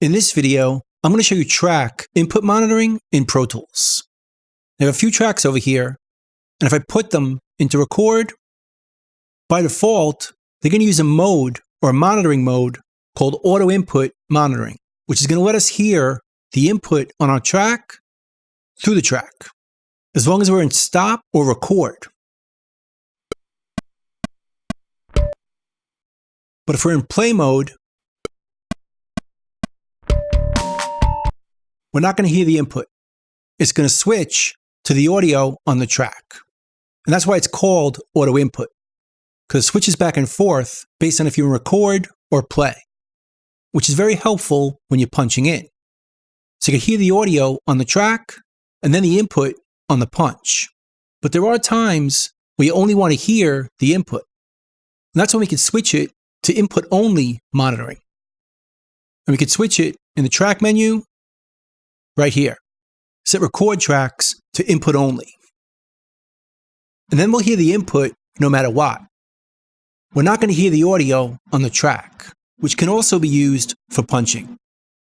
In this video, I'm going to show you track input monitoring in Pro Tools. I have a few tracks over here, and if I put them into record, by default, they're going to use a mode or a monitoring mode called auto input monitoring, which is going to let us hear the input on our track through the track, as long as we're in stop or record. But if we're in play mode, we're not going to hear the input. It's going to switch to the audio on the track. And that's why it's called auto input, because it switches back and forth based on if you record or play, which is very helpful when you're punching in. So you can hear the audio on the track and then the input on the punch. But there are times where you only want to hear the input. And that's when we can switch it to input only monitoring. And we can switch it in the track menu right here. Set record tracks to input only. And then we'll hear the input no matter what. We're not going to hear the audio on the track, which can also be used for punching,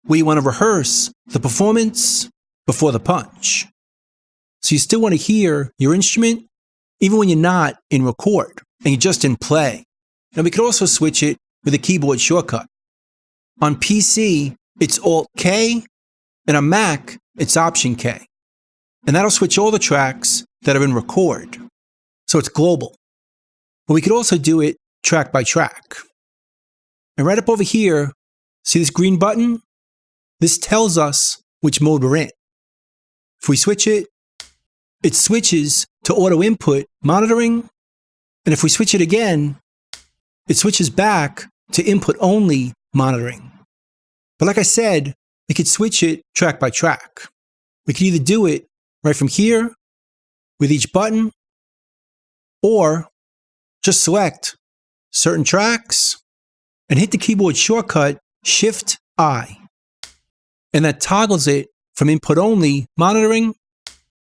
where you want to rehearse the performance before the punch. So you still want to hear your instrument even when you're not in record and you're just in play. And we could also switch it with a keyboard shortcut. On PC, it's Alt-K, and on Mac, it's Option-K. And that'll switch all the tracks that are in record. So it's global. But we could also do it track by track. And right up over here, see this green button? This tells us which mode we're in. If we switch it, it switches to auto input monitoring. And if we switch it again, it switches back to input only monitoring. But like I said, we could switch it track by track. We could either do it right from here with each button, or just select certain tracks and hit the keyboard shortcut Shift-I. And that toggles it from input only monitoring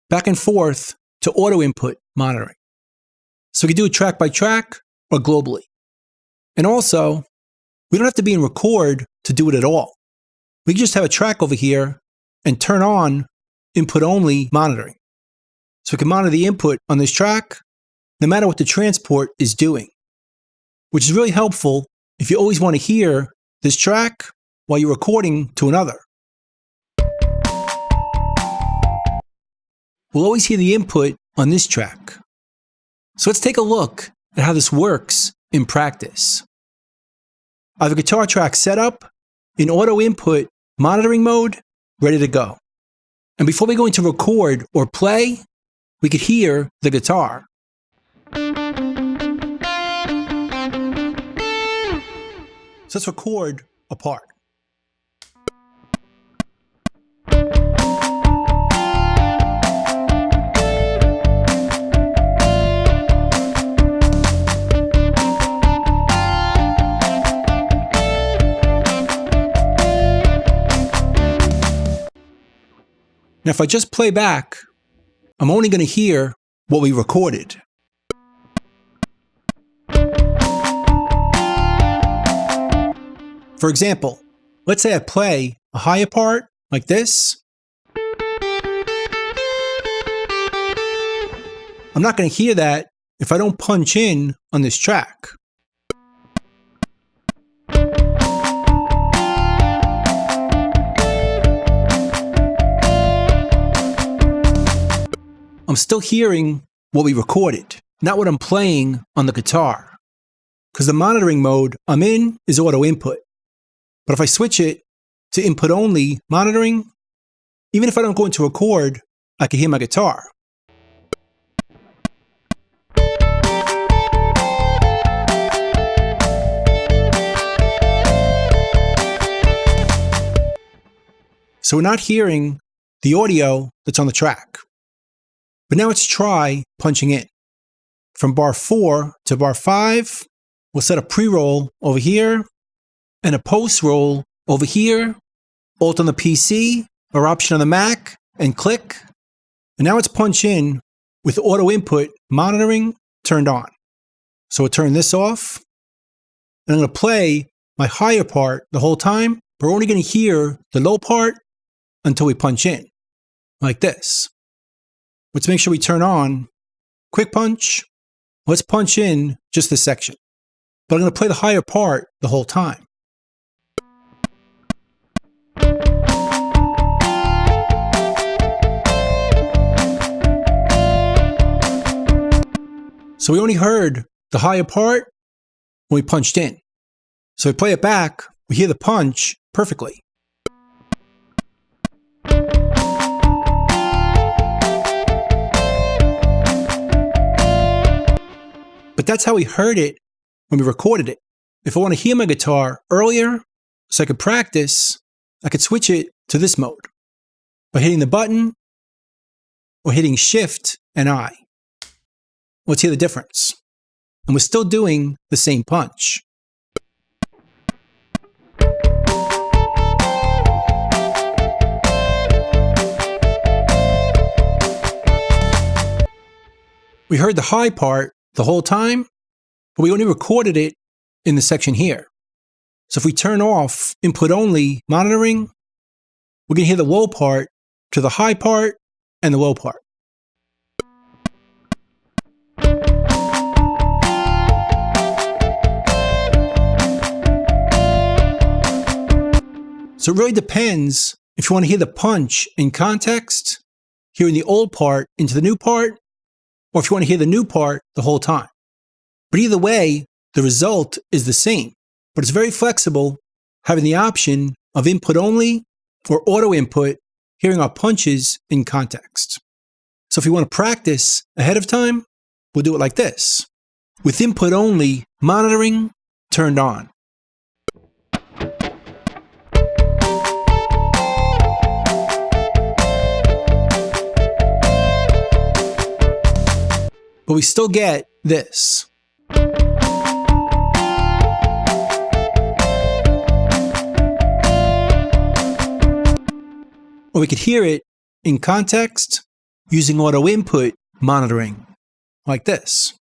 back and forth to auto input monitoring. So we can do it track by track or globally. And also, we don't have to be in record to do it at all. We can just have a track over here and turn on input only monitoring. So we can monitor the input on this track no matter what the transport is doing, which is really helpful if you always want to hear this track while you're recording to another. We'll always hear the input on this track. So let's take a look at how this works in practice. I have a guitar track set up in auto input monitoring mode, ready to go. And before we go into record or play, we could hear the guitar. So let's record a part. Now, if I just play back, I'm only going to hear what we recorded. For example, let's say I play a higher part like this. I'm not going to hear that if I don't punch in on this track. I'm still hearing what we recorded, not what I'm playing on the guitar, because the monitoring mode I'm in is auto input. But if I switch it to input only monitoring, even if I don't go into record, I can hear my guitar. So we're not hearing the audio that's on the track. But now let's try punching in. From bar 4 to bar 5, we'll set a pre-roll over here and a post-roll over here, Alt on the PC or Option on the Mac, and click. And now let's punch in with auto input monitoring turned on. So we'll turn this off, and I'm going to play my higher part the whole time but we're only going to hear the low part until we punch in, like this. Let's make sure we turn on quick punch. Let's punch in just this section. But I'm going to play the higher part the whole time. So we only heard the higher part when we punched in. So we play it back, we hear the punch perfectly. But that's how we heard it when we recorded it. If I want to hear my guitar earlier, so I could practice, I could switch it to this mode by hitting the button or hitting Shift and I. Let's hear the difference. And we're still doing the same punch. We heard the high part the whole time, but we only recorded it in the section here. So if we turn off input only monitoring, we're going to hear the low part to the high part and the low part. So it really depends if you want to hear the punch in context, hearing the old part into the new part, or if you want to hear the new part the whole time. But either way, the result is the same. But it's very flexible, having the option of input only or auto input, hearing our punches in context. So if you want to practice ahead of time, we'll do it like this, with input only monitoring turned on. But we still get this. Or we could hear it in context using auto input monitoring, like this.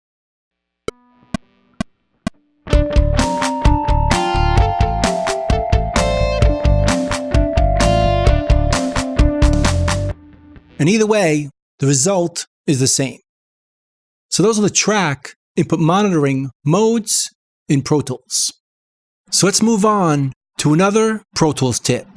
And either way, the result is the same. So those are the track input monitoring modes in Pro Tools. So let's move on to another Pro Tools tip.